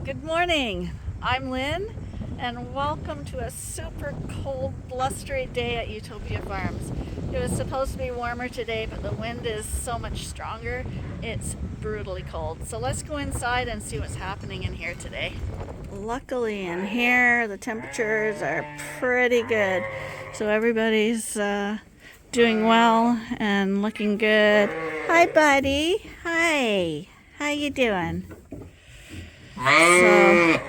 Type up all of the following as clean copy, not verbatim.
Good morning. I'm Lynn, and welcome to a super cold, blustery day at Ewetopia Farms. It was supposed to be warmer today, but the wind is so much stronger, it's brutally cold. So let's go inside and see what's happening in here today. Luckily in here, the temperatures are pretty good. So everybody's doing well and looking good. Hi, buddy. Hi. How you doing? So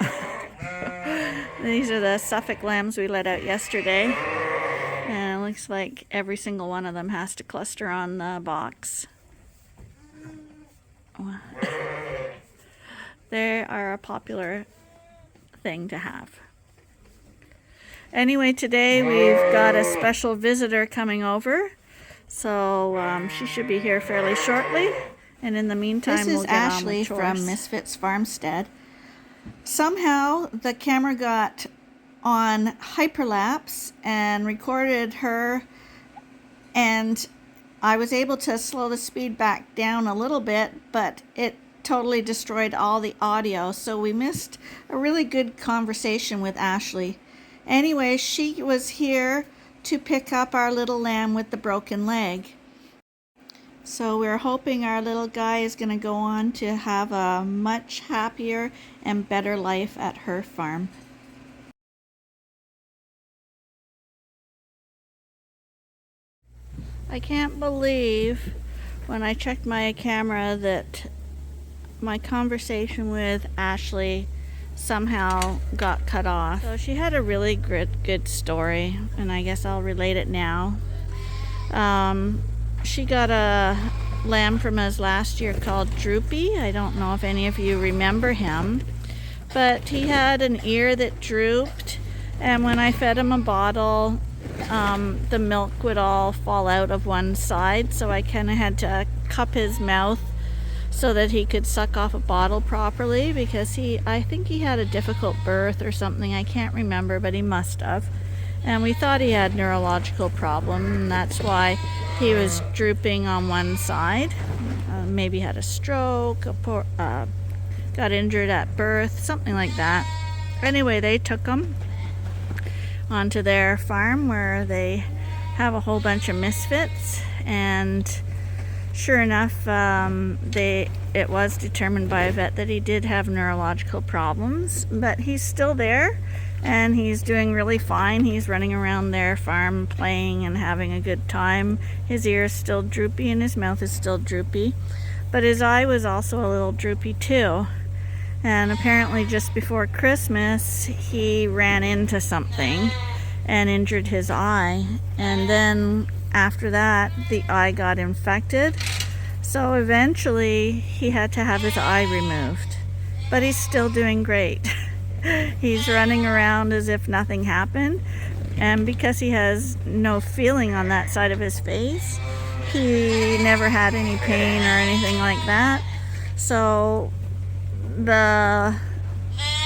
these are the Suffolk lambs we let out yesterday, and it looks like every single one of them has to cluster on the box. They are a popular thing to have. Anyway, today we've got a special visitor coming over, so she should be here fairly shortly. And in the meantime, we'll get on with chores. This is Ashley from Misfits Farmstead. Somehow the camera got on hyperlapse and recorded her, and I was able to slow the speed back down a little bit, but it totally destroyed all the audio, so we missed a really good conversation with Ashley. Anyway, she was here to pick up our little lamb with the broken leg. So we're hoping our little guy is going to go on to have a much happier and better life at her farm. I can't believe when I checked my camera that my conversation with Ashley somehow got cut off. So she had a really good story, and I guess I'll relate it now. She got a lamb from us last year called Droopy. I don't know if any of you remember him, but he had an ear that drooped, and when I fed him a bottle, the milk would all fall out of one side, so I kind of had to cup his mouth so that he could suck off a bottle properly, because I think he had a difficult birth or something. I can't remember, but he must have. And we thought he had neurological problem, and that's why he was drooping on one side. Maybe had a stroke, got injured at birth, something like that. Anyway, they took him onto their farm where they have a whole bunch of misfits, and sure enough, it was determined by a vet that he did have neurological problems, but he's still there. And he's doing really fine. He's running around their farm playing and having a good time. His ear is still droopy and his mouth is still droopy. But his eye was also a little droopy too. And apparently just before Christmas, he ran into something and injured his eye. And then after that, the eye got infected. So eventually, he had to have his eye removed. But he's still doing great. He's running around as if nothing happened, and because he has no feeling on that side of his face, he never had any pain or anything like that. So the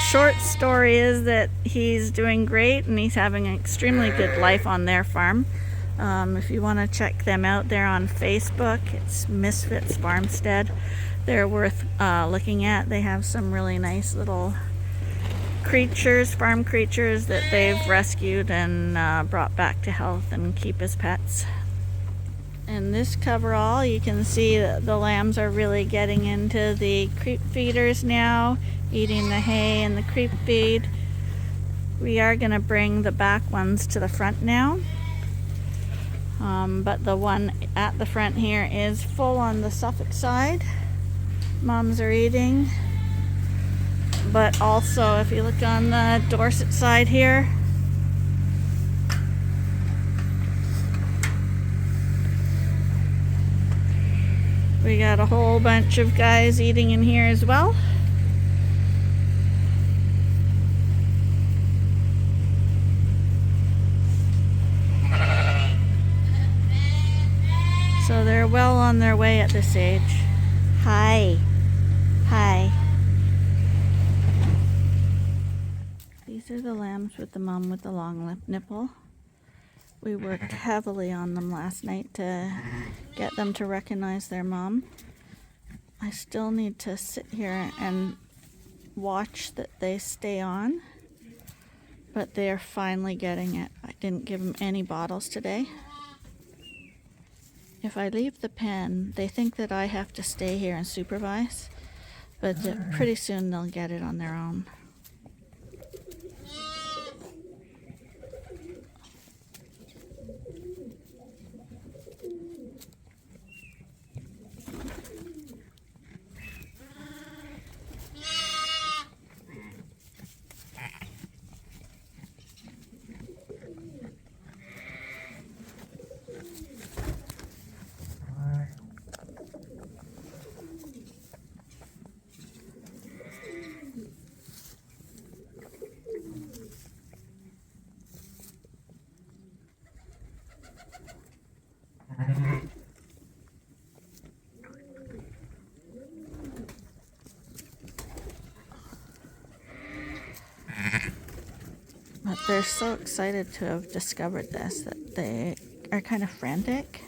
short story is that he's doing great and he's having an extremely good life on their farm. If you want to check them out, they're on Facebook. It's Misfits Farmstead. They're worth looking at. They have some really nice little farm creatures that they've rescued and brought back to health and keep as pets. In this coverall, you can see that the lambs are really getting into the creep feeders now, eating the hay and the creep feed. We are going to bring the back ones to the front now, but the one at the front here is full on the Suffolk side. Moms are eating. But also, if you look on the Dorset side here, we got a whole bunch of guys eating in here as well. So they're well on their way at this age. Hi. Hi. These are the lambs with the mom with the long lip nipple. We worked heavily on them last night to get them to recognize their mom. I still need to sit here and watch that they stay on, but they're finally getting it. I didn't give them any bottles today. If I leave the pen, they think that I have to stay here and supervise, but pretty soon they'll get it on their own. But they're so excited to have discovered this that they are kind of frantic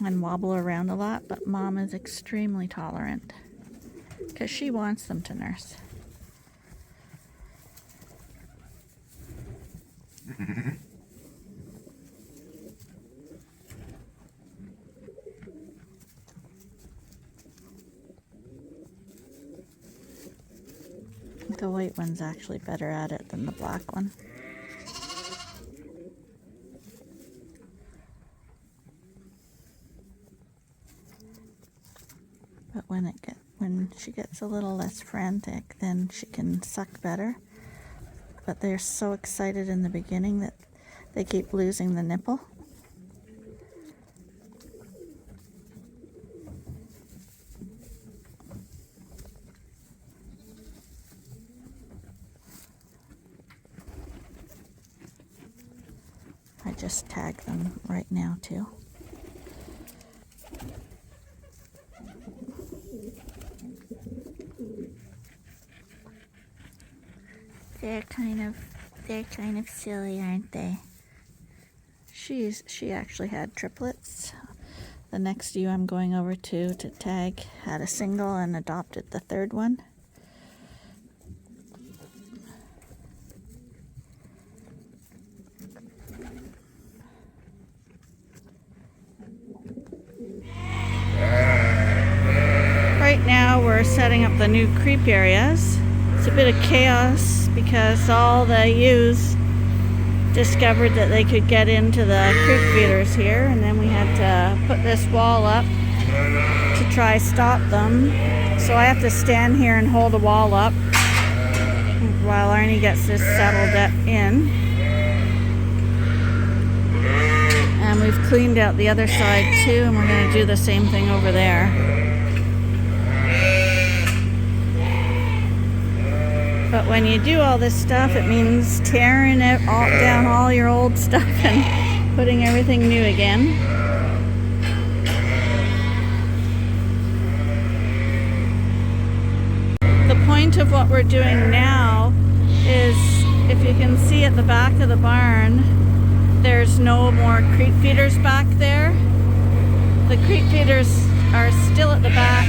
and wobble around a lot, but Mom is extremely tolerant because she wants them to nurse. The white one's actually better at it than the black one. But when she gets a little less frantic, then she can suck better. But they're so excited in the beginning that they keep losing the nipple. I just tag them right now too. They're kind of silly, aren't they? She actually had triplets. The next ewe I'm going over to tag had a single and adopted the third one. Right now we're setting up the new creep areas. It's a bit of chaos because all the ewes discovered that they could get into the creep feeders here, and then we had to put this wall up to try stop them. So I have to stand here and hold the wall up while Arnie gets this settled in. And we've cleaned out the other side too, and we're going to do the same thing over there. But when you do all this stuff, it means tearing it all down all your old stuff and putting everything new again. The point of what we're doing now is, if you can see at the back of the barn, there's no more creep feeders back there. The creep feeders are still at the back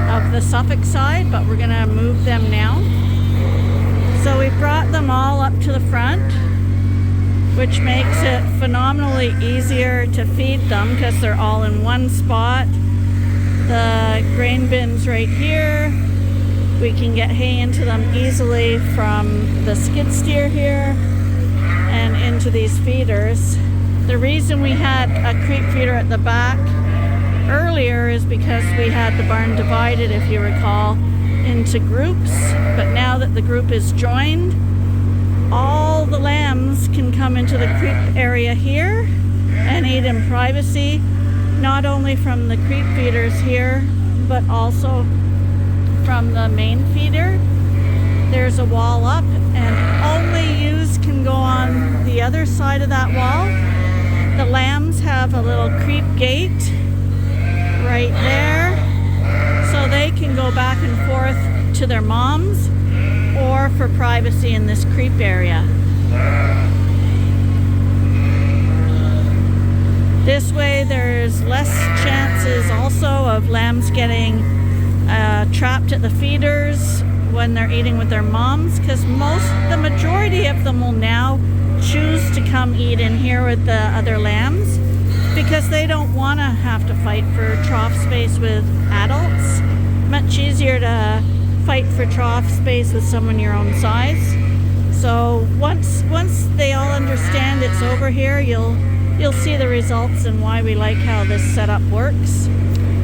of the Suffolk side, but we're going to move them now. So we brought them all up to the front, which makes it phenomenally easier to feed them because they're all in one spot. The grain bin's right here. We can get hay into them easily from the skid steer here and into these feeders. The reason we had a creep feeder at the back earlier is because we had the barn divided, if you recall, into groups, but now that the group is joined, all the lambs can come into the creep area here and eat in privacy, not only from the creep feeders here, but also from the main feeder. There's a wall up, and only ewes can go on the other side of that wall. The lambs have a little creep gate right there, so they can go back and forth to their moms or for privacy in this creep area. This way there's less chances also of lambs getting trapped at the feeders when they're eating with their moms, because the majority of them will now choose to come eat in here with the other lambs because they don't want to have to fight for trough space with adults. Much easier to fight for trough space with someone your own size. So once they all understand it's over here, you'll see the results and why we like how this setup works.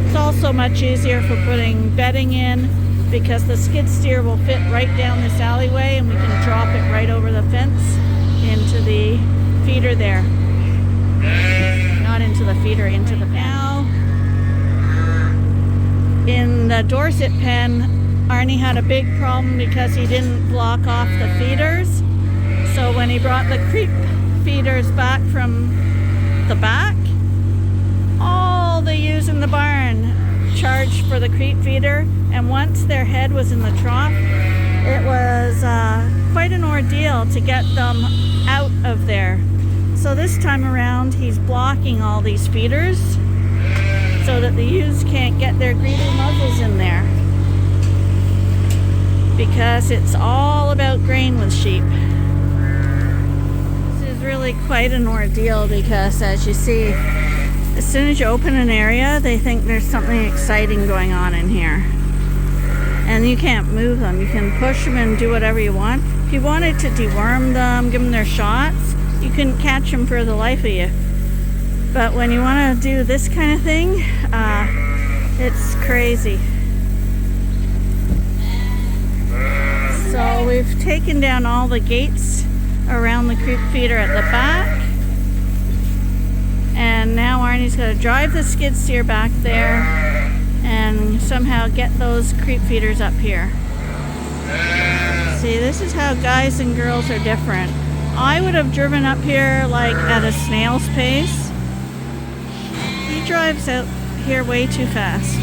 It's also much easier for putting bedding in because the skid steer will fit right down this alleyway and we can drop it right over the fence into the feeder there. Not into the feeder, into the pen. Now, in the Dorset pen, Arnie had a big problem because he didn't block off the feeders. So when he brought the creep feeders back from the back, all the ewes in the barn charged for the creep feeder, and once their head was in the trough, it was quite an ordeal to get them out of there. So this time around, he's blocking all these feeders so that the ewes can't get their greedy muzzles in there, because it's all about grain with sheep. This is really quite an ordeal because, as you see, as soon as you open an area, they think there's something exciting going on in here. And you can't move them. You can push them and do whatever you want. If you wanted to deworm them, give them their shots, you couldn't catch them for the life of you. But when you want to do this kind of thing, it's crazy. So we've taken down all the gates around the creep feeder at the back. And now Arnie's got to drive the skid steer back there and somehow get those creep feeders up here. See, this is how guys and girls are different. I would have driven up here like at a snail's pace. He drives out here way too fast.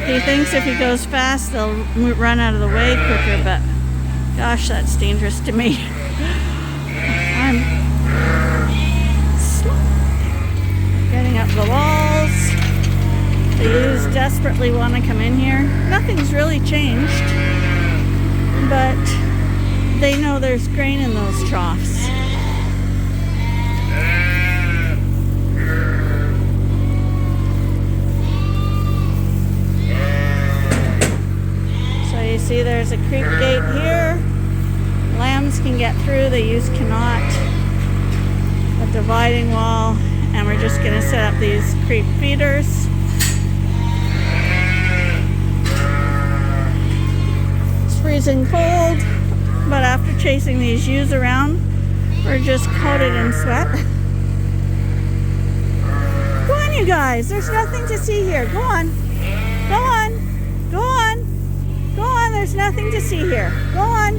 He thinks if he goes fast, they'll run out of the way quicker, but gosh, that's dangerous to me. I'm getting up the walls. The ewes desperately want to come in here. Nothing's really changed, but they know there's grain in those troughs. So you see there's a creep gate here. Lambs can get through, the ewes cannot. A dividing wall, and we're just going to set up these creep feeders. It's freezing cold, but after chasing these ewes around, we're just coated in sweat. Go on, you guys, there's nothing to see here. Go on, go on, go on, go on, there's nothing to see here. Go on,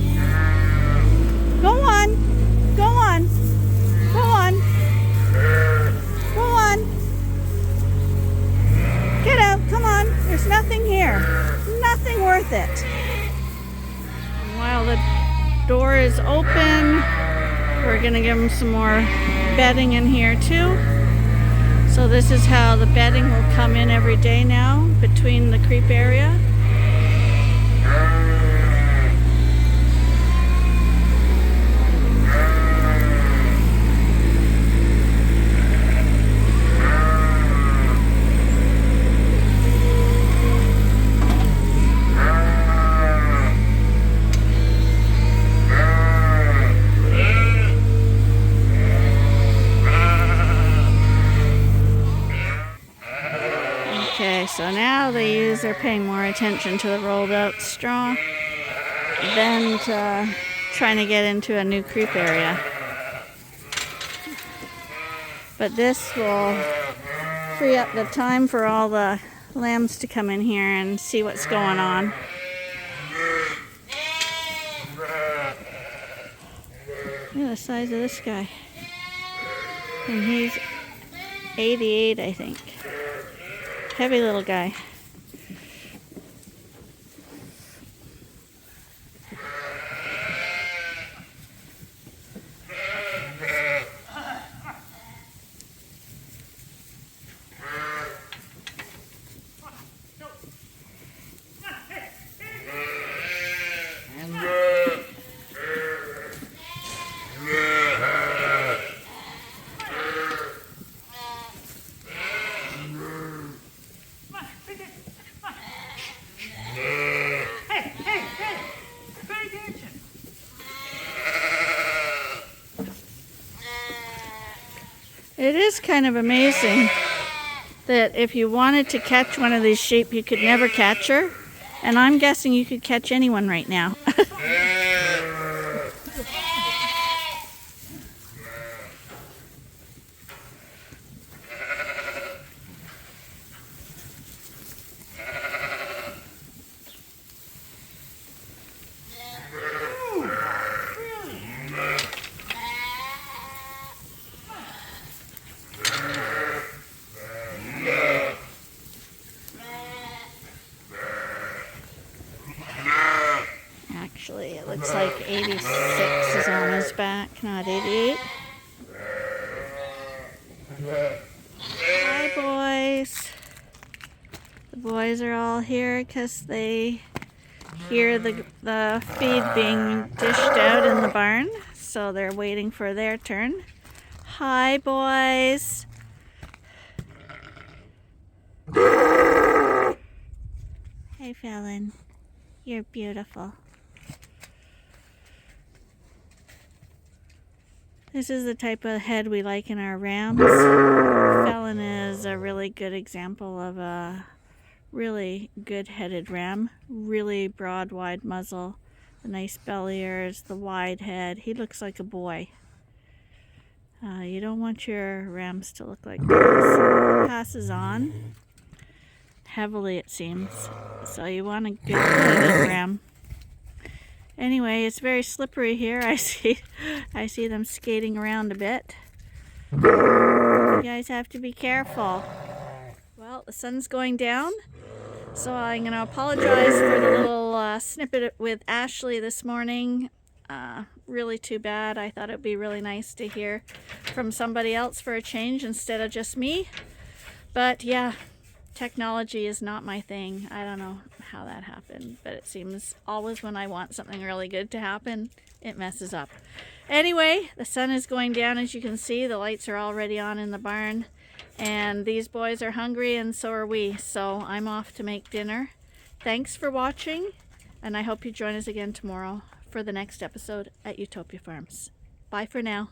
go on, go on, go on, go on. Get out, come on, there's nothing here. Nothing worth it. And while the door is open, we're going to give them some more bedding in here too. So this is how the bedding will come in every day now between the creep area. Okay, so now the ewes are paying more attention to the rolled out straw than to trying to get into a new creep area. But this will free up the time for all the lambs to come in here and see what's going on. Look at the size of this guy. And he's 88, I think. Heavy little guy. It is kind of amazing that if you wanted to catch one of these sheep, you could never catch her. And I'm guessing you could catch anyone right now. Actually, it looks like 86 is on his back, not 88. Hi, boys. The boys are all here because they hear the feed being dished out in the barn, so they're waiting for their turn. Hi, boys. Hey, Fallon. You're beautiful. This is the type of head we like in our rams. Fallon is a really good example of a really good-headed ram. Really broad, wide muzzle, the nice belly ears, the wide head. He looks like a boy. You don't want your rams to look like this. Passes on heavily, it seems. So you want a good-headed ram. Anyway, it's very slippery here. I see them skating around a bit. You guys have to be careful. Well, the sun's going down, so I'm going to apologize for the little snippet with Ashley this morning. Really too bad. I thought it would be really nice to hear from somebody else for a change instead of just me. But yeah, technology is not my thing. I don't know how that happened, but it seems always when I want something really good to happen, it messes up. Anyway, the sun is going down, as you can see. The lights are already on in the barn, and these boys are hungry, and so are we. So I'm off to make dinner. Thanks for watching, and I hope you join us again tomorrow for the next episode at Ewetopia Farms. Bye for now.